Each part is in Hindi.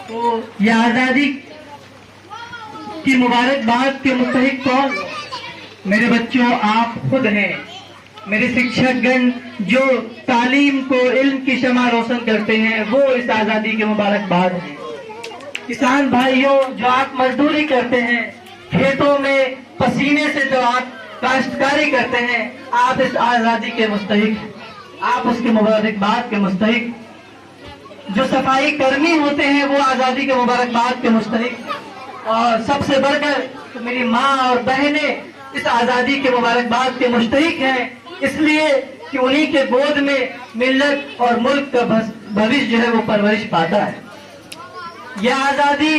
तो यह आजादी की मुबारकबाद के मुस्तहिक कौन? मेरे बच्चों, आप खुद हैं। मेरे शिक्षकगण जो तालीम को इल्म की शमा रोशन करते हैं, वो इस आजादी के मुबारकबाद हैं। किसान भाइयों, जो आप मजदूरी करते हैं, खेतों में पसीने से जो आप काश्तकारी करते हैं, आप इस आजादी के मुस्तहिक, आप उसके मुबारकबाद के मुस्तहिक। जो सफाई कर्मी होते हैं, वो आजादी के मुबारकबाद के मुस्तहिक। और सबसे बढ़कर तो मेरी माँ और बहनें इस आजादी के मुबारकबाद के मुस्तहिक हैं, इसलिए कि उन्हीं के गोद में मिल्लत और मुल्क का भविष्य जो है वो परवरिश पाता है। यह आजादी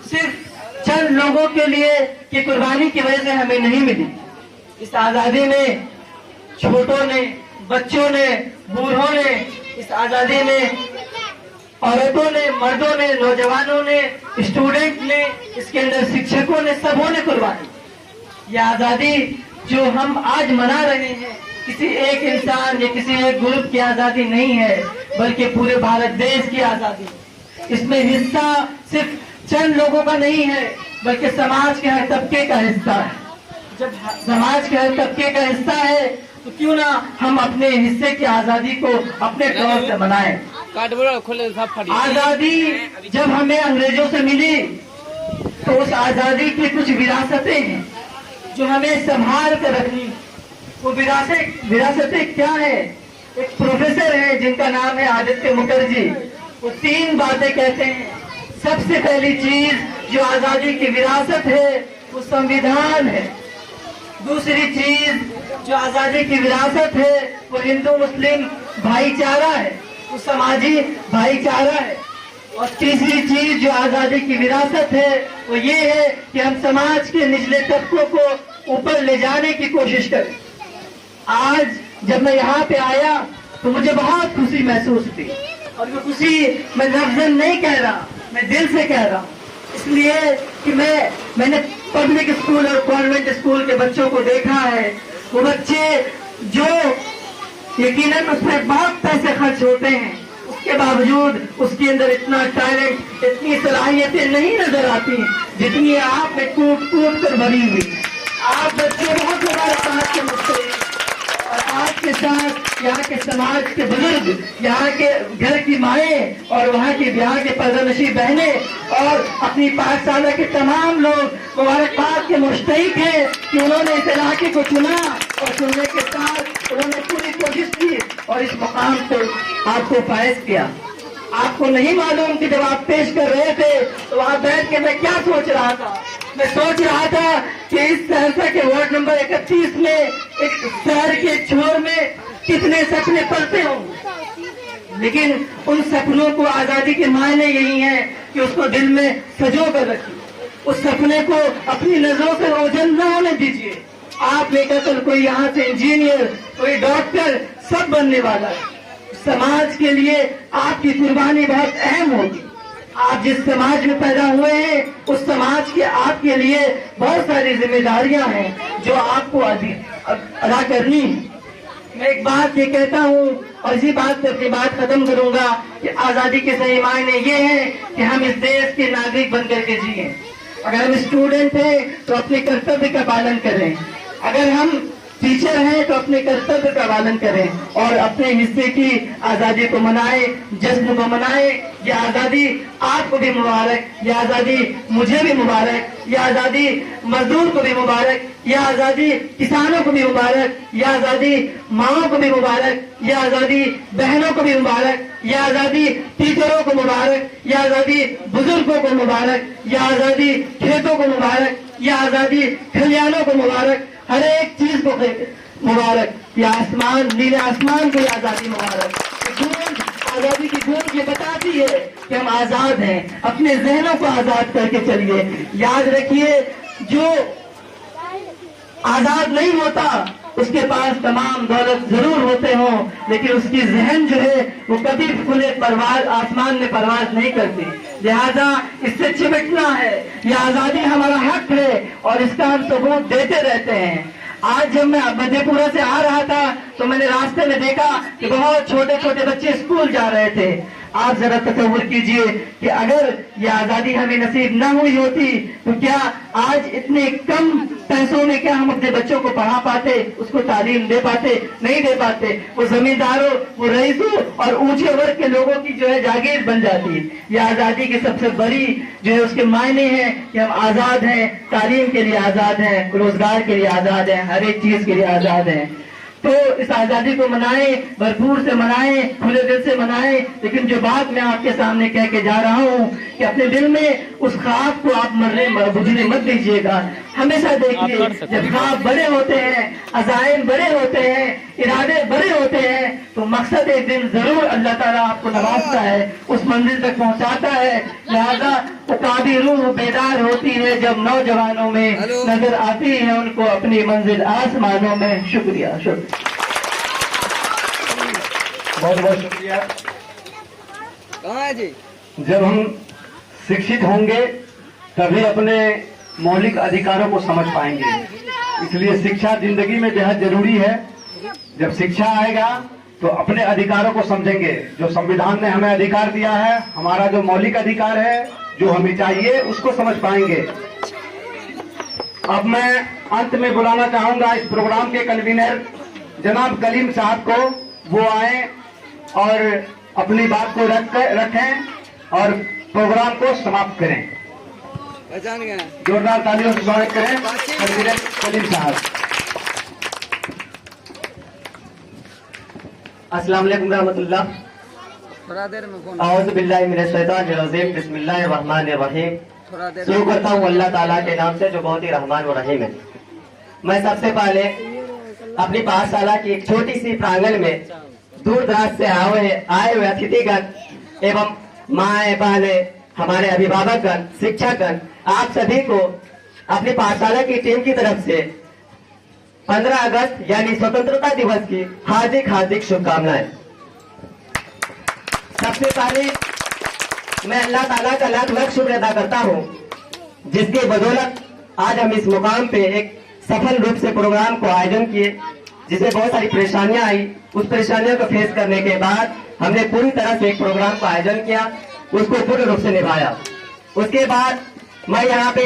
सिर्फ चंद लोगों के लिए की कुर्बानी की वजह से हमें नहीं मिली। इस आजादी में छोटों ने, बच्चों ने, बूढ़ों ने, इस आजादी में औरतों ने, मर्दों ने, नौजवानों ने, स्टूडेंट ने, इसके अंदर शिक्षकों ने, सबों ने कुर्बानी। यह आजादी जो हम आज मना रहे हैं, किसी एक इंसान या किसी एक ग्रुप की आजादी नहीं है, बल्कि पूरे भारत देश की आजादी। इसमें हिस्सा सिर्फ चंद लोगों का नहीं है, बल्कि समाज के हर तबके का हिस्सा है। जब समाज के हर तबके का हिस्सा है, तो क्यों ना हम अपने हिस्से की आजादी को अपने तौर से मनाएं। आजादी जब हमें अंग्रेजों से मिली, तो उस आजादी की कुछ विरासतें हैं जो हमें संभाल कर रखनी। वो विरासतें क्या है? एक प्रोफेसर है जिनका नाम है आदित्य मुखर्जी। वो 3 बातें कहते हैं। सबसे पहली चीज जो आजादी की विरासत है, वो संविधान है। दूसरी चीज जो आजादी की विरासत है, वो हिंदू मुस्लिम भाईचारा है, वो समाजी भाईचारा है। और तीसरी चीज जो आजादी की विरासत है, वो ये है कि हम समाज के निचले तबकों को ऊपर ले जाने की कोशिश करें। आज जब मैं यहाँ पे आया तो मुझे बहुत खुशी महसूस हुई, और ये खुशी मैं लफ्ज़न नहीं कह रहा, मैं दिल से कह रहा हूँ। इसलिए कि मैंने पब्लिक स्कूल और कॉन्वेंट स्कूल के बच्चों को देखा है। वो बच्चे जो यकीनन उसमें बहुत पैसे खर्च होते हैं, उसके बावजूद उसके अंदर इतना टैलेंट, इतनी सलाहियतें नहीं नजर आती जितनी आप में कूट कूट कर भरी हुई। आप बच्चे बहुत मुबारकबाद के मुझसे, और आपके साथ यहाँ के समाज के बुजुर्ग, यहाँ के घर की माएँ और वहाँ की ब्याह के पर्दानशीं बहनें और अपनी पाठशाला के तमाम लोग मुबारकबाद के मुस्तहिक हैं कि उन्होंने इस इलाके को चुना, और चुनने के साथ उन्होंने पूरी कोशिश की और इस मुकाम को आपको फायज किया। आपको नहीं मालूम कि जब आप पेश कर रहे थे तो वहाँ बैठ के मैं क्या सोच रहा था। मैं सोच रहा था कि इस सहरसा के वार्ड नंबर 31 में एक शहर के छोर में कितने सपने पलते होंगे, लेकिन उन सपनों को आजादी के मायने यही है कि उसको दिल में सजो कर रखिए, उस सपने को अपनी नजरों से ओझल न होने दीजिए। आप लेकर कल कोई यहाँ से इंजीनियर, कोई डॉक्टर, सब बनने वाला है। समाज के लिए आपकी कुर्बानी बहुत अहम होगी। आप जिस समाज में पैदा हुए हैं, उस समाज के आपके लिए बहुत सारी जिम्मेदारियां हैं जो आपको अदा करनी है। मैं एक बात ये कहता हूँ, और इसी बात से अपनी बात खत्म करूंगा, कि आजादी के सही मायने ये है कि हम इस देश के नागरिक बनकर के जिए। अगर हम स्टूडेंट हैं तो अपने कर्तव्य का पालन करें, अगर हम टीचर हैं तो अपने कर्तव्य का पालन करें और अपने हिस्से की आजादी को मनाएं, जश्न को मनाएं। ये आजादी आपको भी मुबारक, ये आजादी मुझे भी मुबारक, ये आजादी मजदूर को भी मुबारक, ये आजादी किसानों को भी मुबारक, ये आजादी माओं को भी मुबारक, ये आजादी बहनों को भी मुबारक, ये आजादी टीचरों को मुबारक, ये आजादी बुजुर्गों को मुबारक, ये आजादी खेतों को मुबारक, ये आजादी खलियानों को मुबारक, हर एक चीज को मुबारक। ये आसमान, नीले आसमान को आजादी मुबारक। आजादी की गूंज ये बताती है कि हम आजाद हैं। अपने जहनों को आजाद करके चलिए। याद रखिए, जो आजाद नहीं होता उसके पास तमाम दौलत जरूर होते हो, लेकिन उसकी जहन जो है वो कभी खुले परवाज, आसमान में परवाज नहीं करती। लिहाजा इससे चिमटना है। ये आजादी हमारा हक है और इसका हम सबूत देते रहते हैं। आज जब मैं मधेपुरा से आ रहा था तो मैंने रास्ते में देखा कि बहुत छोटे छोटे बच्चे स्कूल जा रहे थे। आप जरा तसव्वुर कीजिए कि अगर ये आजादी हमें नसीब न हुई होती तो क्या आज इतने कम पैसों में क्या हम अपने बच्चों को पढ़ा पाते, उसको तालीम दे पाते? नहीं दे पाते। वो जमींदारों, वो रईसों और ऊंचे वर्ग के लोगों की जो है जागीर बन जाती। ये आजादी की सबसे बड़ी जो है उसके मायने हैं कि हम आजाद हैं, तालीम के लिए आजाद हैं, रोजगार के लिए आजाद हैं, हर एक चीज के लिए आजाद हैं। तो इस आजादी को मनाएं, भरपूर से मनाएं, खुले दिल से मनाएं। लेकिन जो बात मैं आपके सामने कह के जा रहा हूं कि अपने दिल में उस ख्वाब को आप बुझने मत दीजिएगा। हमेशा देखिए, जब ख्वाब बड़े होते हैं, अज़ाइम बड़े होते हैं, इरादे बड़े होते हैं, तो मकसद एक दिन जरूर अल्लाह ताला आपको नवाजता है, उस मंजिल तक पहुंचाता है। लिहाजा उकाबी रूह बेदार होती है जब नौजवानों में नजर आती है उनको अपनी मंजिल आसमानों में। शुक्रिया, शुक्रिया, बहुत बहुत शुक्रिया। कहाँ है जी? जब हम शिक्षित होंगे तभी अपने मौलिक अधिकारों को समझ पाएंगे, इसलिए शिक्षा जिंदगी में बेहद जरूरी है। जब शिक्षा आएगा तो अपने अधिकारों को समझेंगे, जो संविधान ने हमें अधिकार दिया है, हमारा जो मौलिक अधिकार है, जो हमें चाहिए, उसको समझ पाएंगे। अब मैं अंत में बुलाना चाहूंगा इस प्रोग्राम के कन्वीनर जनाब कलीम साहब को। वो आए और अपनी बात को रखें और प्रोग्राम को समाप्त करें। पहचान गए? जोरदार तालियों से स्वागत करें कन्वीनर कलीम साहब। अस्सलाम वालेकुम रहमतुल्लाह। थोड़ा देर में फोन। औज़ु बिल्लाहि मिनश शैतानिर रजीम, बिस्मिल्लाहिर रहमानिर रहीम। थोड़ा देर शुरू करता हूँ अल्लाह ताला के नाम से जो बहुत ही रहमान व रहीम है। मैं सबसे पहले अपनी पाठशाला की एक छोटी सी प्रांगण में दूर दराज से आए हुए अतिथिगण एवं माए बहने, हमारे अभिभावकगण, शिक्षकगण, आप सभी को अपनी पाठशाला की टीम की तरफ से 15 अगस्त यानी स्वतंत्रता दिवस की हार्दिक हार्दिक शुभकामनाएं। सबसे पहले मैं अल्लाह ताला का लाख लाख शुक्र अदा करता हूँ जिसके बदौलत आज हम इस मुकाम पे एक सफल रूप से प्रोग्राम को आयोजन किए, जिसमें बहुत सारी परेशानियां आई। उस परेशानियों को फेस करने के बाद हमने पूरी तरह से एक प्रोग्राम का आयोजन किया, उसको पूर्ण रूप से निभाया। उसके बाद मैं यहाँ पे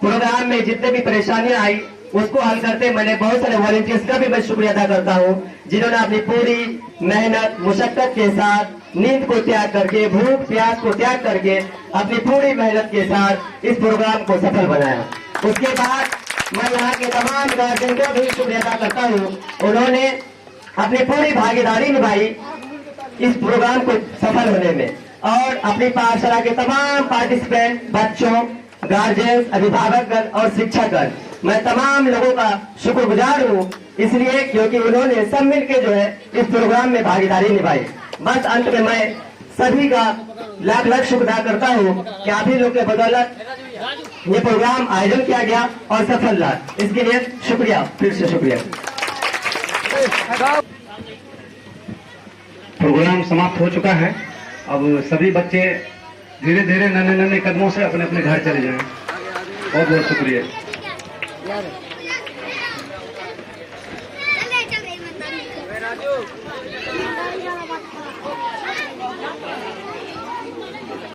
प्रोग्राम में जितने भी परेशानियां आई उसको हल करते मैंने बहुत सारे वॉलंटियर्स का भी मैं शुक्रिया अदा करता हूँ, जिन्होंने अपनी पूरी मेहनत मुशक्कत के साथ, नींद को त्याग करके, भूख प्यास को त्याग करके, अपनी पूरी मेहनत के साथ इस प्रोग्राम को सफल बनाया। उसके बाद मैं यहाँ के तमाम गार्जियन को भी शुक्रिया अदा करता हूँ, उन्होंने अपनी पूरी भागीदारी निभाई इस प्रोग्राम को सफल होने में। और अपनी पाठशाला के तमाम पार्टिसिपेंट, बच्चों, गार्जियन, अभिभावकगण और शिक्षकगण, मैं तमाम लोगों का शुक्रगुजार हूँ, इसलिए क्योंकि उन्होंने सब मिलकर जो है इस प्रोग्राम में भागीदारी निभाई। बस अंत में मैं सभी का लाख लाख शुक्र अदा करता हूँ कि आप ही लोग के बदौलत ये प्रोग्राम आयोजन किया गया और सफल रहा, इसके लिए शुक्रिया, फिर से शुक्रिया। प्रोग्राम समाप्त हो चुका है। अब सभी बच्चे धीरे धीरे नन्हे नन्हे कदमों से अपने अपने घर चले जाएं। बहुत बहुत शुक्रिया। राजू